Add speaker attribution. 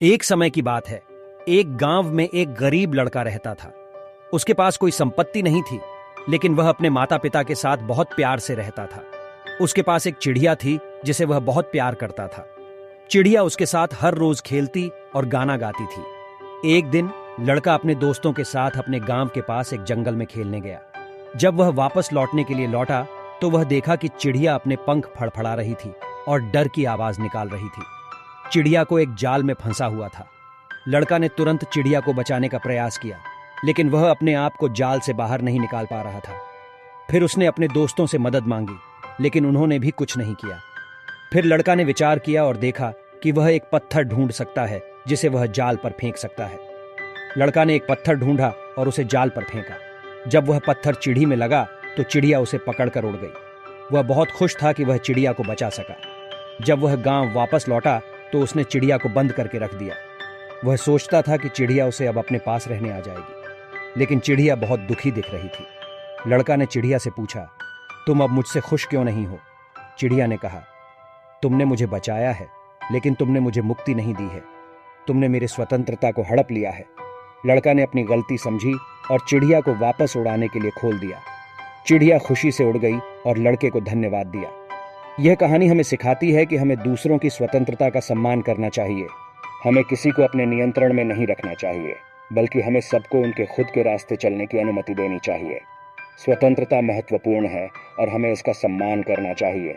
Speaker 1: एक समय की बात है। एक गांव में एक गरीब लड़का रहता था। उसके पास कोई संपत्ति नहीं थी, लेकिन वह अपने माता पिता के साथ बहुत प्यार से रहता था। उसके पास एक चिड़िया थी जिसे वह बहुत प्यार करता था। चिड़िया उसके साथ हर रोज खेलती और गाना गाती थी। एक दिन लड़का अपने दोस्तों के साथ अपने गांव के पास एक जंगल में खेलने गया। जब वह वापस लौटने के लिए लौटा तो वह देखा कि चिड़िया अपने पंख फड़फड़ा रही थी और डर की आवाज निकाल रही थी। चिड़िया को एक जाल में फंसा हुआ था। लड़का ने तुरंत चिड़िया को बचाने का प्रयास किया, लेकिन वह अपने आप को जाल से बाहर नहीं निकाल पा रहा था। फिर उसने अपने दोस्तों से मदद मांगी, लेकिन उन्होंने भी कुछ नहीं किया। फिर लड़का ने विचार किया और देखा कि वह एक पत्थर ढूंढ सकता है जिसे वह जाल पर फेंक सकता है। लड़का ने एक पत्थर ढूंढा और उसे जाल पर फेंका। जब वह पत्थर चिड़ी में लगा तो चिड़िया उसे पकड़कर उड़ गई। वह बहुत खुश था कि वह चिड़िया को बचा सका। जब वह गांव वापस लौटा तो उसने चिड़िया को बंद करके रख दिया। वह सोचता था कि चिड़िया उसे अब अपने पास रहने आ जाएगी, लेकिन चिड़िया बहुत दुखी दिख रही थी। लड़का ने चिड़िया से पूछा, तुम अब मुझसे खुश क्यों नहीं हो? चिड़िया ने कहा, तुमने मुझे बचाया है, लेकिन तुमने मुझे मुक्ति नहीं दी है। तुमने मेरी स्वतंत्रता को हड़प लिया है। लड़का ने अपनी गलती समझी और चिड़िया को वापस उड़ाने के लिए खोल दिया। चिड़िया खुशी से उड़ गई और लड़के को धन्यवाद दिया। यह कहानी हमें सिखाती है कि हमें दूसरों की स्वतंत्रता का सम्मान करना चाहिए। हमें किसी को अपने नियंत्रण में नहीं रखना चाहिए, बल्कि हमें सबको उनके खुद के रास्ते चलने की अनुमति देनी चाहिए। स्वतंत्रता महत्वपूर्ण है और हमें इसका सम्मान करना चाहिए।